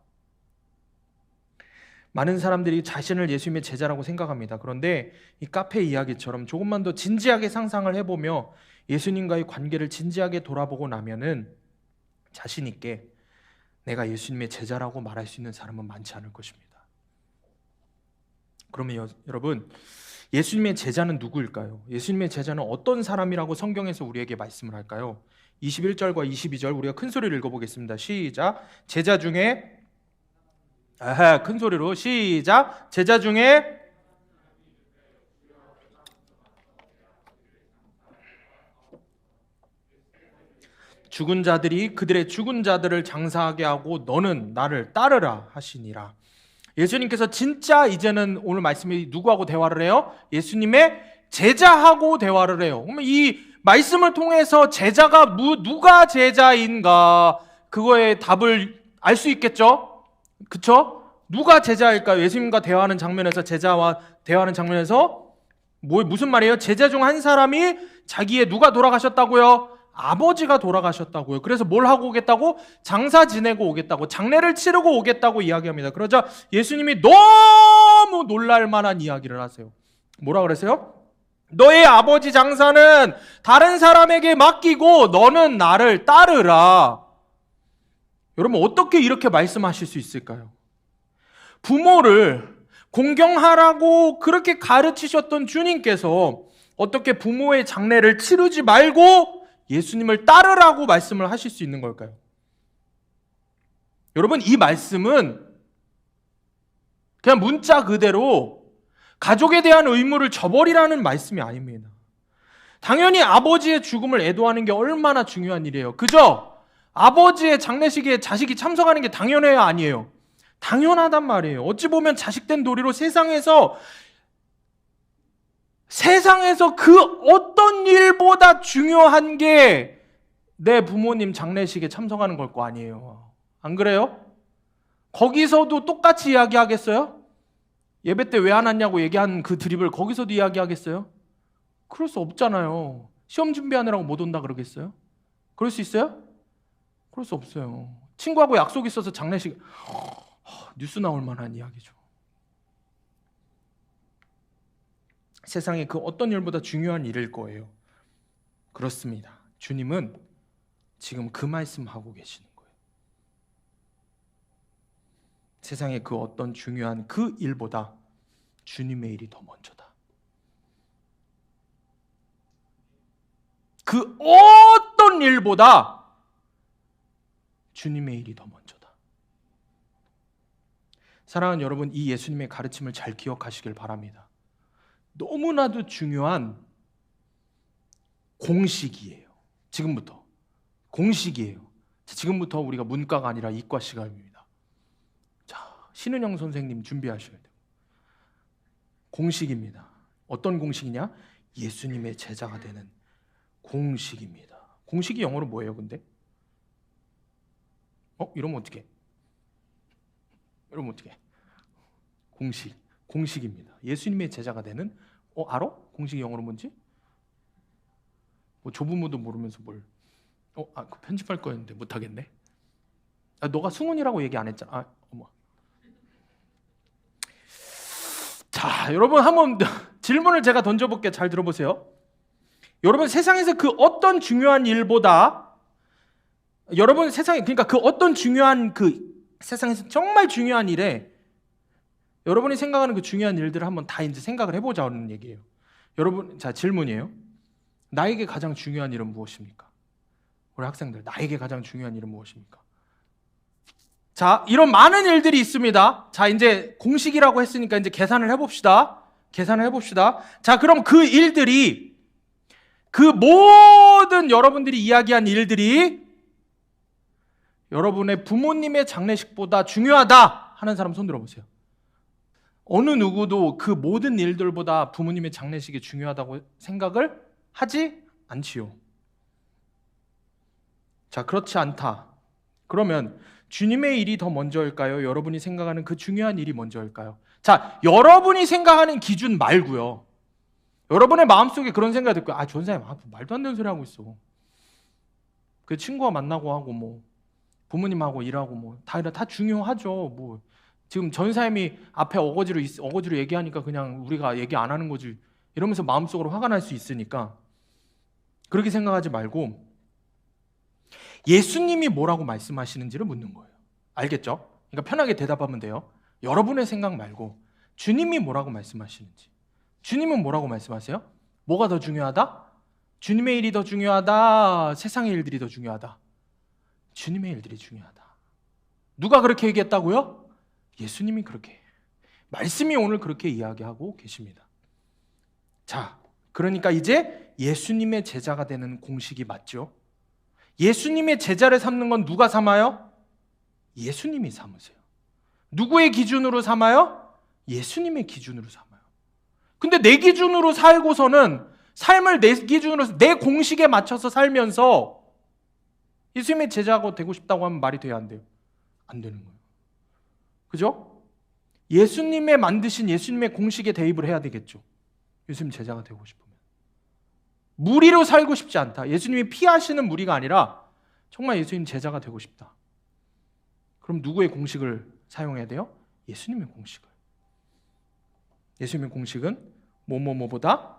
많은 사람들이 자신을 예수님의 제자라고 생각합니다. 그런데 이 카페 이야기처럼 조금만 더 진지하게 상상을 해보며 예수님과의 관계를 진지하게 돌아보고 나면은 자신 있게 내가 예수님의 제자라고 말할 수 있는 사람은 많지 않을 것입니다. 그러면 여러분, 예수님의 제자는 누구일까요? 예수님의 제자는 어떤 사람이라고 성경에서 우리에게 말씀을 할까요? 21절과 22절 우리가 큰 소리를 읽어보겠습니다. 시작. 제자 중에 큰 소리로 시작. 제자 중에 죽은 자들이 그들의 죽은 자들을 장사하게 하고 너는 나를 따르라 하시니라. 예수님께서 진짜 이제는 오늘 말씀이 누구하고 대화를 해요? 예수님의 제자하고 대화를 해요. 그러면 이 말씀을 통해서 제자가 누가 제자인가 그거에 답을 알 수 있겠죠? 그쵸? 누가 제자일까요? 예수님과 대화하는 장면에서, 제자와 대화하는 장면에서 무슨 말이에요? 제자 중 한 사람이 자기의 누가 돌아가셨다고요? 아버지가 돌아가셨다고요. 그래서 뭘 하고 오겠다고? 장사 지내고 오겠다고, 장례를 치르고 오겠다고 이야기합니다. 그러자 예수님이 너무 놀랄 만한 이야기를 하세요. 뭐라 그랬어요? 너의 아버지 장사는 다른 사람에게 맡기고 너는 나를 따르라. 여러분, 어떻게 이렇게 말씀하실 수 있을까요? 부모를 공경하라고 그렇게 가르치셨던 주님께서 어떻게 부모의 장례를 치르지 말고 예수님을 따르라고 말씀을 하실 수 있는 걸까요? 여러분, 이 말씀은 그냥 문자 그대로 가족에 대한 의무를 저버리라는 말씀이 아닙니다. 당연히 아버지의 죽음을 애도하는 게 얼마나 중요한 일이에요. 그죠? 아버지의 장례식에 자식이 참석하는 게 당연해야 아니에요? 당연하단 말이에요. 어찌 보면 자식된 도리로 세상에서 그 어떤 일보다 중요한 게 내 부모님 장례식에 참석하는 걸 거 아니에요. 안 그래요? 거기서도 똑같이 이야기하겠어요? 예배 때 왜 안 왔냐고 얘기한 그 드립을 거기서도 이야기하겠어요? 그럴 수 없잖아요. 시험 준비하느라고 못 온다 그러겠어요? 그럴 수 있어요? 그럴 수 없어요. 친구하고 약속 있어서 장례식, 뉴스 나올 만한 이야기죠. 세상에 그 어떤 일보다 중요한 일일 거예요. 그렇습니다. 주님은 지금 그 말씀하고 계시는 거예요. 세상에 그 어떤 중요한 그 일보다 주님의 일이 더 먼저다. 그 어떤 일보다 주님의 일이 더 먼저다. 사랑하는 여러분, 이 예수님의 가르침을 잘 기억하시길 바랍니다. 너무나도 중요한 공식이에요. 지금부터 공식이에요. 지금부터 우리가 문과가 아니라 이과 시간입니다. 자, 신은영 선생님 준비하셔야 돼요. 공식입니다. 어떤 공식이냐? 예수님의 제자가 되는 공식입니다. 공식이 영어로 뭐예요, 근데? 이러면 어떡해? 공식입니다. 예수님의 제자가 되는, 알아? 공식이 영어로 뭔지? 조부모도 모르면서 뭘? 그 편집할 거였는데 못하겠네. 너가 승훈이라고 얘기 안 했잖아. 어머. 자, 여러분 한번 질문을 제가 던져볼게요. 잘 들어보세요. 여러분, 세상에서 그 어떤 중요한 일보다, 여러분 세상에, 그러니까 그 어떤 중요한, 그 세상에서 정말 중요한 일에 여러분이 생각하는 그 중요한 일들을 한번 다 이제 생각을 해보자는 얘기예요. 여러분, 자, 질문이에요. 나에게 가장 중요한 일은 무엇입니까? 우리 학생들, 나에게 가장 중요한 일은 무엇입니까? 자, 이런 많은 일들이 있습니다. 자, 이제 공식이라고 했으니까 이제 계산을 해봅시다. 자, 그럼 그 일들이, 그 모든 여러분들이 이야기한 일들이 여러분의 부모님의 장례식보다 중요하다 하는 사람 손 들어보세요. 어느 누구도 그 모든 일들보다 부모님의 장례식이 중요하다고 생각을 하지 않지요. 자, 그렇지 않다. 그러면 주님의 일이 더 먼저일까요? 여러분이 생각하는 그 중요한 일이 먼저일까요? 자, 여러분이 생각하는 기준 말고요. 여러분의 마음속에 그런 생각이 들고요. 전사님, 말도 안 되는 소리 하고 있어. 그 친구와 만나고 하고 뭐 부모님하고 일하고 뭐 다 중요하죠. 뭐 지금 전사님이 앞에 어거지로 얘기하니까 그냥 우리가 얘기 안 하는 거지. 이러면서 마음속으로 화가 날 수 있으니까 그렇게 생각하지 말고 예수님이 뭐라고 말씀하시는지를 묻는 거예요. 알겠죠? 그러니까 편하게 대답하면 돼요. 여러분의 생각 말고 주님이 뭐라고 말씀하시는지. 주님은 뭐라고 말씀하세요? 뭐가 더 중요하다? 주님의 일이 더 중요하다? 세상의 일들이 더 중요하다? 주님의 일들이 중요하다. 누가 그렇게 얘기했다고요? 예수님이 그렇게. 말씀이 오늘 그렇게 이야기하고 계십니다. 자, 그러니까 이제 예수님의 제자가 되는 공식이 맞죠? 예수님의 제자를 삼는 건 누가 삼아요? 예수님이 삼으세요. 누구의 기준으로 삼아요? 예수님의 기준으로 삼아요. 근데 내 기준으로 살고서는 삶을 내 기준으로 내 공식에 맞춰서 살면서 예수님의 제자가 되고 싶다고 하면 말이 돼야 안 돼요? 안 되는 거예요. 그죠? 예수님의 만드신 예수님의 공식에 대입을 해야 되겠죠. 예수님 제자가 되고 싶으면. 무리로 살고 싶지 않다. 예수님이 피하시는 무리가 아니라 정말 예수님 제자가 되고 싶다. 그럼 누구의 공식을 사용해야 돼요? 예수님의 공식을. 예수님의 공식은 뭐뭐뭐보다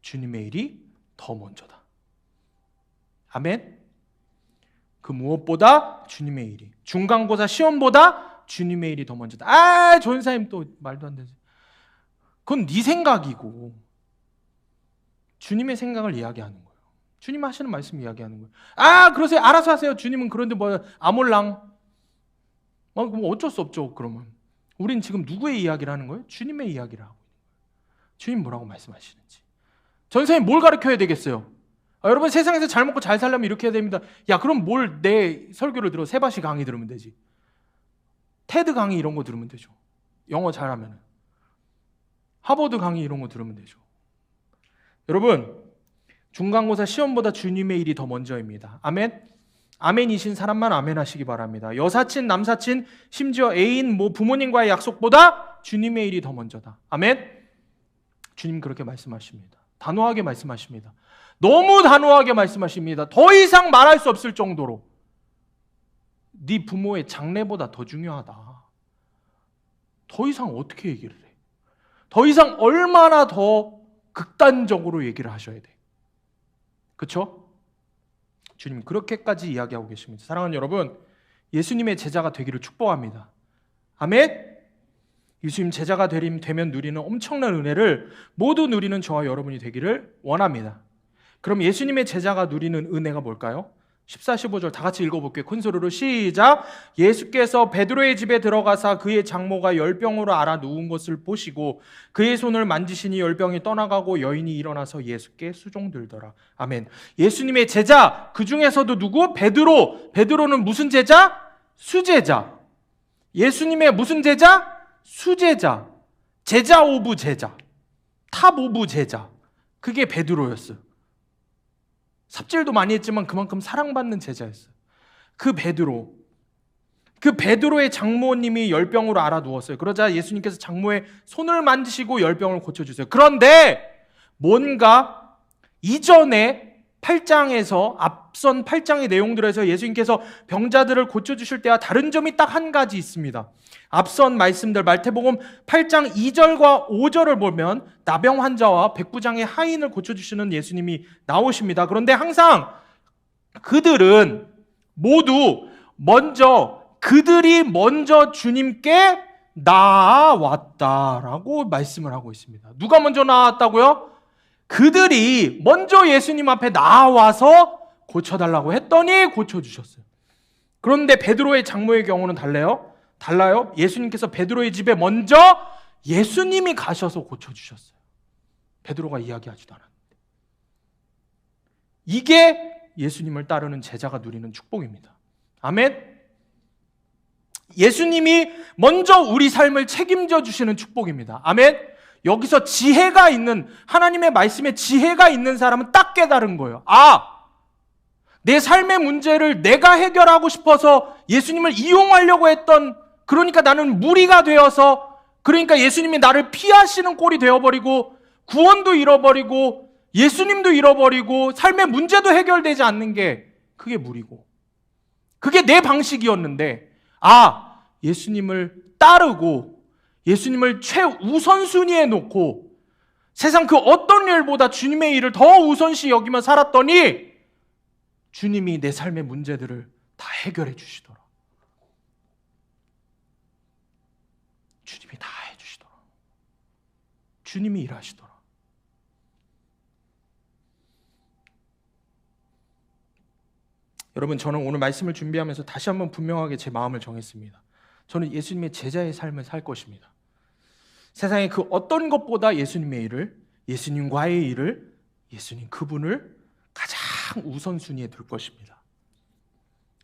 주님의 일이 더 먼저다. 아멘. 그 무엇보다 주님의 일이, 중간고사 시험보다 주님의 일이 더 먼저다. 전사님 또 말도 안 되지. 그건 네 생각이고 주님의 생각을 이야기하는 거예요. 주님 하시는 말씀 이야기하는 거예요. 그러세요. 알아서 하세요. 주님은 그런데 뭐 아몰랑. 그럼 어쩔 수 없죠. 그러면 우린 지금 누구의 이야기를 하는 거예요? 주님의 이야기를 하고 있는 거예요. 주님 뭐라고 말씀하시는지. 전사님 뭘 가르쳐야 되겠어요? 여러분 세상에서 잘 먹고 잘 살려면 이렇게 해야 됩니다. 그럼 뭘 내 설교를 들어? 세바시 강의 들으면 되지. 테드 강의 이런 거 들으면 되죠. 영어 잘하면. 하버드 강의 이런 거 들으면 되죠. 여러분 중간고사 시험보다 주님의 일이 더 먼저입니다. 아멘. 아멘이신 사람만 아멘 하시기 바랍니다. 여사친, 남사친, 심지어 애인, 부모님과의 약속보다 주님의 일이 더 먼저다. 아멘. 주님 그렇게 말씀하십니다. 단호하게 말씀하십니다. 너무 단호하게 말씀하십니다. 더 이상 말할 수 없을 정도로 네 부모의 장래보다 더 중요하다. 더 이상 어떻게 얘기를 해? 더 이상 얼마나 더 극단적으로 얘기를 하셔야 돼? 그렇죠? 주님 그렇게까지 이야기하고 계십니다. 사랑하는 여러분, 예수님의 제자가 되기를 축복합니다. 아멘. 예수님 제자가 되면 누리는 엄청난 은혜를 모두 누리는 저와 여러분이 되기를 원합니다. 그럼 예수님의 제자가 누리는 은혜가 뭘까요? 14, 15절 다 같이 읽어볼게요. 큰 소리로 시작. 예수께서 베드로의 집에 들어가사 그의 장모가 열병으로 앓아 누운 것을 보시고 그의 손을 만지시니 열병이 떠나가고 여인이 일어나서 예수께 수종들더라. 아멘. 예수님의 제자, 그 중에서도 누구? 베드로. 베드로는 무슨 제자? 수제자. 예수님의 무슨 제자? 수제자. 제자 오브 제자. 탑 오브 제자. 그게 베드로였어요. 삽질도 많이 했지만 그만큼 사랑받는 제자였어요. 그 베드로의 장모님이 열병으로 앓아 누웠어요. 그러자 예수님께서 장모의 손을 만지시고 열병을 고쳐주세요. 그런데 뭔가 이전에 8장에서 앞선 8장의 내용들에서 예수님께서 병자들을 고쳐주실 때와 다른 점이 딱 한 가지 있습니다. 앞선 말씀들 마태복음 8장 2절과 5절을 보면 나병 환자와 백부장의 하인을 고쳐주시는 예수님이 나오십니다. 그런데 항상 그들은 모두 그들이 먼저 주님께 나아왔다라고 말씀을 하고 있습니다. 누가 먼저 나아왔다고요? 그들이 먼저 예수님 앞에 나와서 고쳐달라고 했더니 고쳐주셨어요. 그런데 베드로의 장모의 경우는 달라요. 예수님께서 베드로의 집에 먼저 예수님이 가셔서 고쳐주셨어요. 베드로가 이야기하지도 않았는데. 이게 예수님을 따르는 제자가 누리는 축복입니다. 아멘. 예수님이 먼저 우리 삶을 책임져 주시는 축복입니다. 아멘. 여기서 지혜가 있는, 하나님의 말씀에 지혜가 있는 사람은 딱 깨달은 거예요. 내 삶의 문제를 내가 해결하고 싶어서 예수님을 이용하려고 했던, 그러니까 나는 무리가 되어서, 그러니까 예수님이 나를 피하시는 꼴이 되어버리고 구원도 잃어버리고 예수님도 잃어버리고 삶의 문제도 해결되지 않는 게, 그게 무리고 그게 내 방식이었는데, 예수님을 따르고 예수님을 최우선순위에 놓고 세상 그 어떤 일보다 주님의 일을 더 우선시 여기며 살았더니 주님이 내 삶의 문제들을 다 해결해 주시더라. 주님이 다 해주시더라. 주님이 일하시더라. 여러분, 저는 오늘 말씀을 준비하면서 다시 한번 분명하게 제 마음을 정했습니다. 저는 예수님의 제자의 삶을 살 것입니다. 세상의 그 어떤 것보다 예수님의 일을, 예수님과의 일을, 예수님 그분을 가장 우선순위에 둘 것입니다.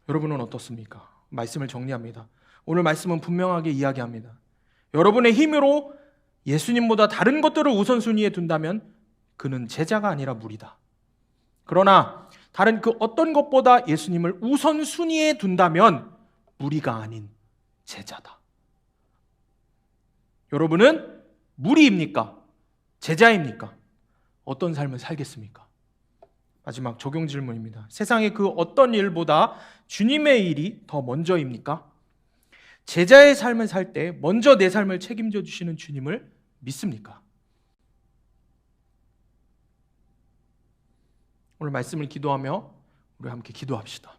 여러분은 어떻습니까? 말씀을 정리합니다. 오늘 말씀은 분명하게 이야기합니다. 여러분의 힘으로 예수님보다 다른 것들을 우선순위에 둔다면 그는 제자가 아니라 무리다. 그러나 다른 그 어떤 것보다 예수님을 우선순위에 둔다면 무리가 아닌 제자다. 여러분은 무리입니까? 제자입니까? 어떤 삶을 살겠습니까? 마지막 적용 질문입니다. 세상의 그 어떤 일보다 주님의 일이 더 먼저입니까? 제자의 삶을 살 때 먼저 내 삶을 책임져 주시는 주님을 믿습니까? 오늘 말씀을 기도하며 우리 함께 기도합시다.